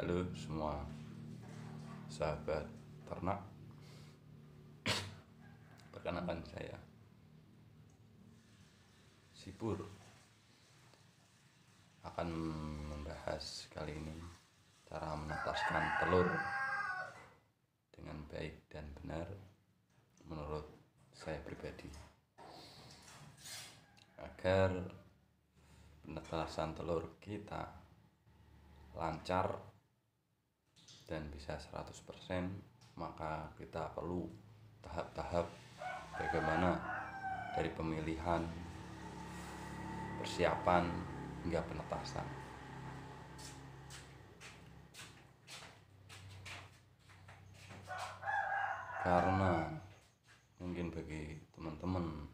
Halo semua sahabat ternak, perkenalkan saya Sipur akan membahas kali ini cara menetaskan telur dengan baik dan benar menurut saya pribadi, agar penetasan telur kita lancar dan bisa 100%, maka kita perlu tahap-tahap bagaimana dari pemilihan, persiapan hingga penetasan. Karena mungkin bagi teman-teman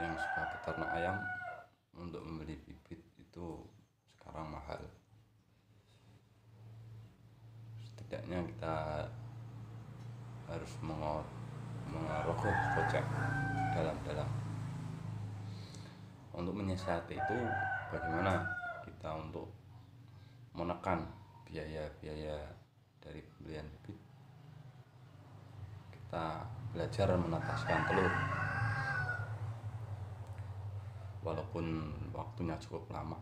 yang suka peternak ayam, untuk membeli bibit itu sekarang mahal. Setidaknya kita harus mengerogoh kocek dalam-dalam. Untuk menyiasati itu, bagaimana kita untuk menekan biaya-biaya dari pembelian bibit, kita belajar menetaskan telur. Walaupun waktunya cukup lama,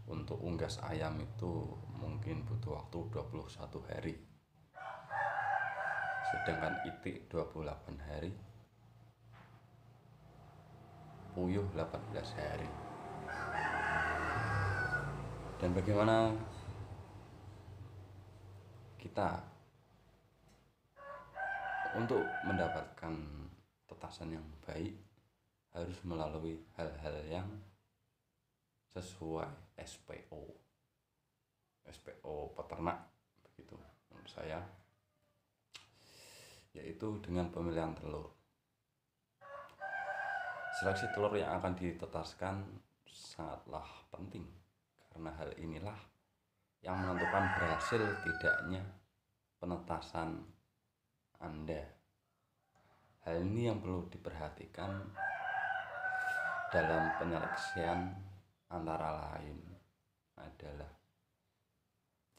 untuk unggas ayam itu mungkin butuh waktu 21 hari, sedangkan itik 28 hari, puyuh 18 hari. Dan bagaimana kita untuk mendapatkan tetasan yang baik, harus melalui hal-hal yang sesuai SPO peternak, begitu menurut saya, yaitu dengan pemilihan telur. Seleksi telur yang akan ditetaskan sangatlah penting, karena hal inilah yang menentukan berhasil tidaknya penetasan Anda. Hal ini yang perlu diperhatikan dalam penyeleksian, antara lain adalah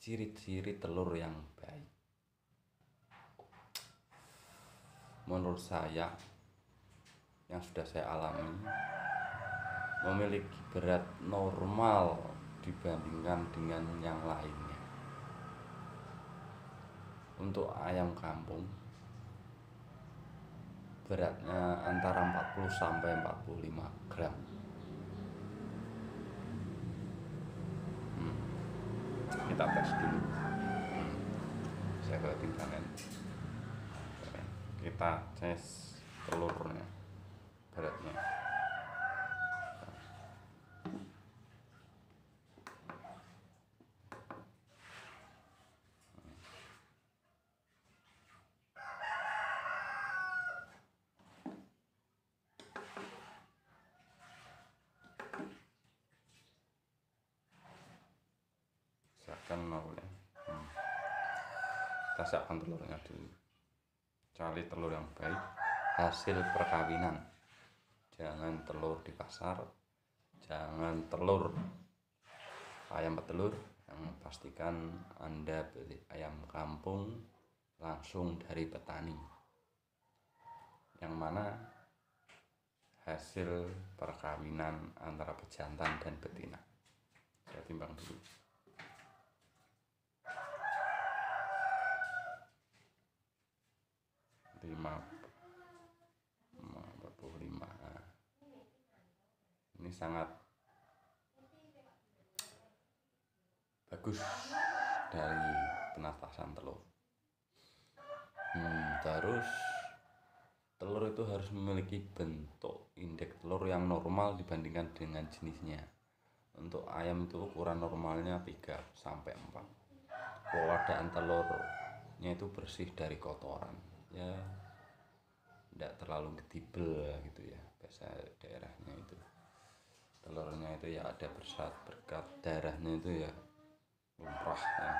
ciri-ciri telur yang baik. Menurut saya, yang sudah saya alami, memiliki berat normal dibandingkan dengan yang lainnya. Untuk ayam kampung, beratnya antara 40 sampai 45 gram. Kita tes dulu. Saya bawa timbangan. Kita tes telurnya, beratnya. Siapkan nolnya. Kita siapkan telurnya dulu. Cari telur yang baik, hasil perkawinan. Jangan telur di pasar, jangan telur ayam petelur. Yang pastikan Anda beli ayam kampung langsung dari petani, yang mana hasil perkawinan antara pejantan dan betina. Saya timbang dulu. Lima 45. Ini sangat bagus dari penetasan telur. Terus telur itu harus memiliki bentuk indeks telur yang normal dibandingkan dengan jenisnya. Untuk ayam itu ukuran normalnya 3 sampai 4. Keadaan telurnya itu bersih dari kotoran, ya tidak terlalu gedibel gitu ya, bahasa daerahnya itu. Telurnya itu ya ada berkat darahnya itu ya lumrah ya,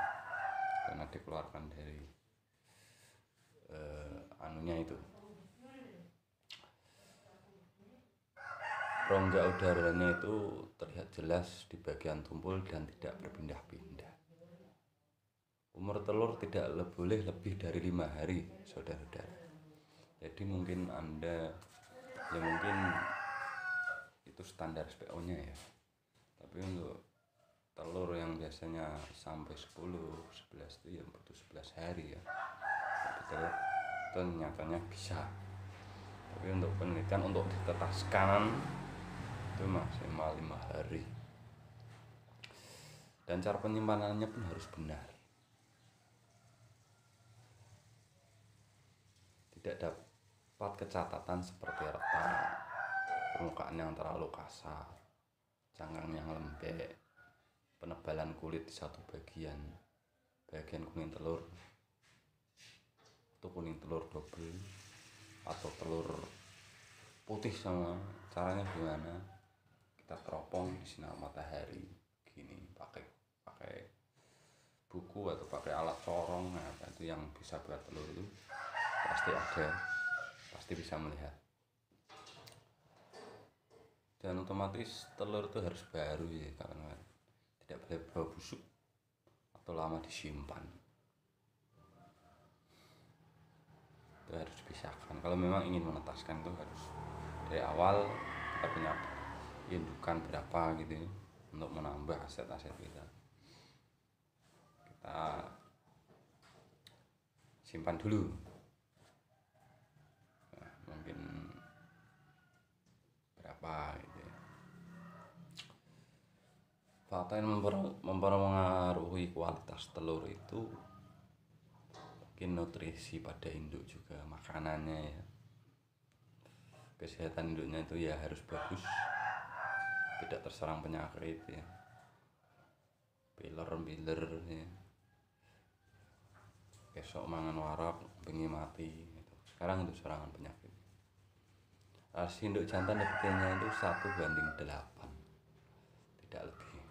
karena dikeluarkan dari anunya itu, rongga udaranya itu terlihat jelas di bagian tumpul dan tidak berpindah-pindah. Umur telur tidak boleh lebih dari 5 hari, saudara-saudara. Jadi mungkin Anda, ya mungkin itu standar SPO-nya ya. Tapi untuk telur yang biasanya sampai 10, 11 itu ya butuh 11 hari ya. Tapi telur itu nyatanya bisa. Tapi untuk penelitian untuk ditetaskan itu maksimal 5 hari. Dan cara penyimpanannya pun harus benar. Tidak dapat kecacatan seperti retak, permukaan yang terlalu kasar, cangkang yang lembek, penebalan kulit di satu bagian kuning telur itu kuning telur double atau telur putih sama. Caranya gimana? Kita teropong di sinar matahari gini, pakai buku atau pakai alat corong. Nah, itu yang bisa buat telur itu pasti bisa melihat. Dan otomatis telur itu harus baru ya kawan-kawan, tidak boleh bau busuk atau lama disimpan. Itu harus dipisahkan. Kalau memang ingin menetaskan itu harus dari awal kita punya indukan berapa gitu ya, untuk menambah aset-aset kita simpan dulu. Nah, mungkin berapa gitu ya. Fakta yang mempengaruhi kualitas telur itu mungkin nutrisi pada induk juga, makanannya ya. Kesehatan induknya itu ya harus bagus, tidak terserang penyakit ya, piler ya. Besok mangan warak bengi mati gitu. Sekarang itu serangan penyakit. Rasio induk jantan dan betinanya itu 1:8, tidak lebih.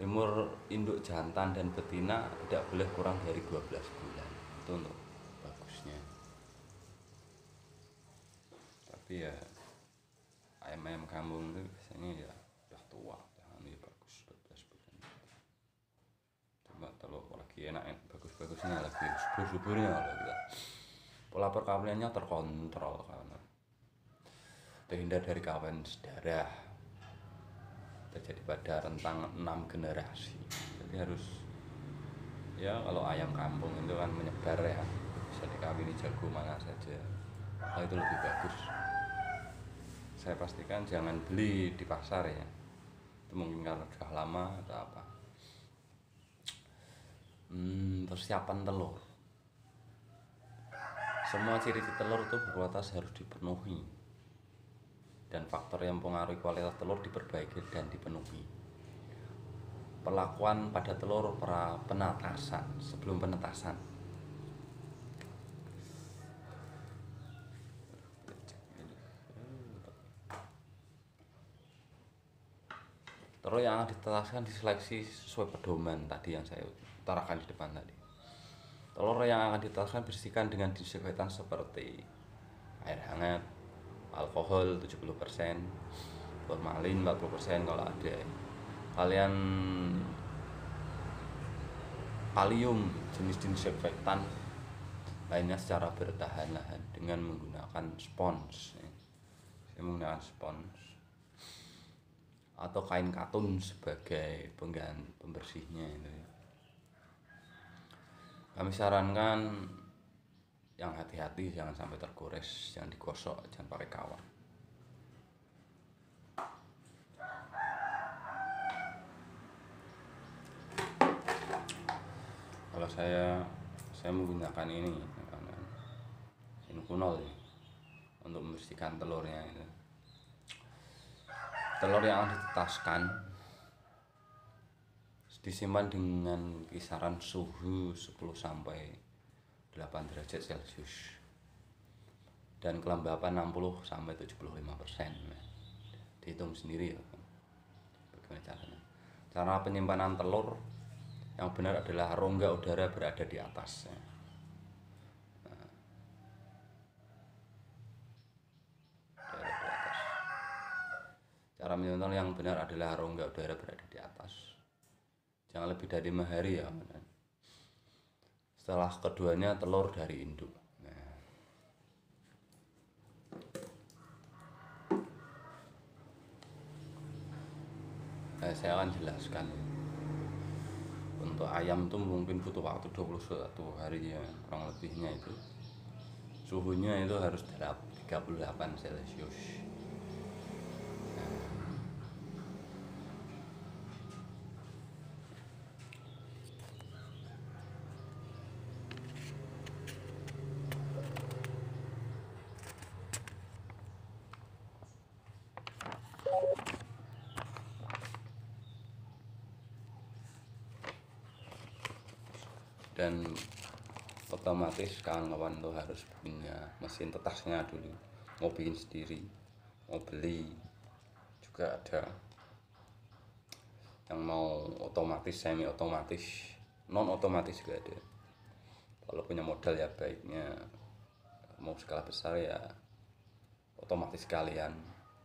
Umur induk jantan dan betina tidak boleh kurang dari 12 bulan. Itu untuk bagusnya. Tapi ya ayam kampung itu biasanya ya udah tua, jangan ya bagus 12 bulan. Coba telur lagi enak bagus-bagusnya lagi subur-suburnya gitu. Pola perkawinannya terkontrol karena terhindar dari kawin sedarah terjadi pada rentang 6 generasi. Jadi harus ya, kalau ayam kampung itu kan menyebar ya, bisa dikawini jago mana saja. Nah, itu lebih bagus. Saya pastikan jangan beli di pasar ya, itu mungkin karena sudah lama atau apa. Persiapan telur, semua ciri-ciri telur itu berkualitas harus dipenuhi, dan faktor yang mempengaruhi kualitas telur diperbaiki dan dipenuhi. Perlakuan pada telur penetasan sebelum penetasan. Telur yang akan ditetaskan diseleksi sesuai pedoman tadi yang saya utarakan di depan tadi. Telur yang akan ditetaskan bersihkan dengan disinfektan seperti air hangat, alkohol 70%, formalin 40% kalau ada. Kalian kalium, jenis disinfektan lainnya secara bertahan-tahan dengan menggunakan spons. Saya menggunakan spons atau kain katun sebagai pengganti pembersihnya itu ya. Kami sarankan yang hati-hati, jangan sampai tergores, jangan digosok, jangan pakai kawat. Kalau saya menggunakan ini kunol ya, untuk membersihkan telurnya itu. Telur yang akan ditetaskan disimpan dengan kisaran suhu 10 sampai 8 derajat Celcius dan kelembapan 60 sampai 75%. Dihitung sendiri ya bagaimana caranya. Cara penyimpanan telur yang benar adalah rongga udara berada di atasnya. Di atas. Cara menyentuh yang benar adalah rongga udara berada di atas, jangan lebih dari 5 hari ya. Setelah keduanya telur dari induk. Saya akan jelaskan. Untuk ayam tuh mungkin butuh waktu 21 hari ya, kurang lebihnya itu. Suhunya itu harus 38 Celcius. Dan otomatis kawan-kawan tuh harus punya mesin tetasnya dulu. Mau bikin sendiri, mau beli juga ada. Yang mau otomatis, semi otomatis, non otomatis juga ada. Kalau punya modal ya baiknya mau skala besar ya otomatis sekalian,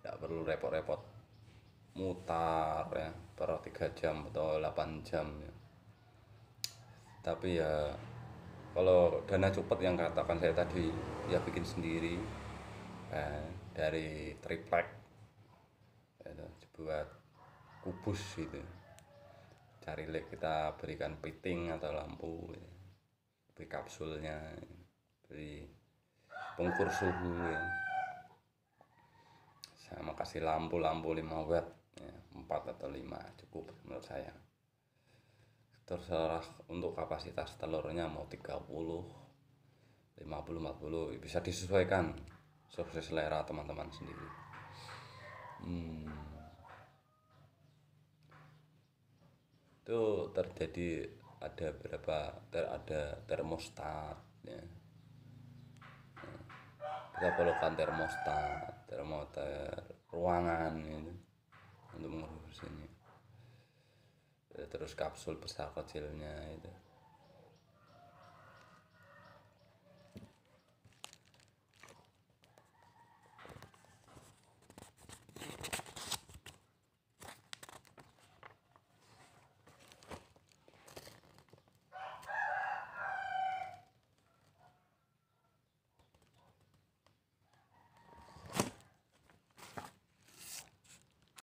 tidak perlu repot-repot mutar ya per 3 jam atau 8 jam ya. Tapi ya kalau dana cepet yang katakan saya tadi ya bikin sendiri dari triplek ya, buat kubus gitu, cari lek kita berikan piting atau lampu ya. Beli kapsulnya, beli pengukur suhu ya. Sama kasih lampu 5 watt ya, 4 atau 5 cukup menurut saya. Terserah untuk kapasitas telurnya mau 30, 50, 40 bisa disesuaikan sesuai selera teman-teman sendiri. Itu terjadi ada termostat ya. Kita perlukan termometer ruangan gitu, untuk mengurus ini. Terus kapsul besar kecilnya itu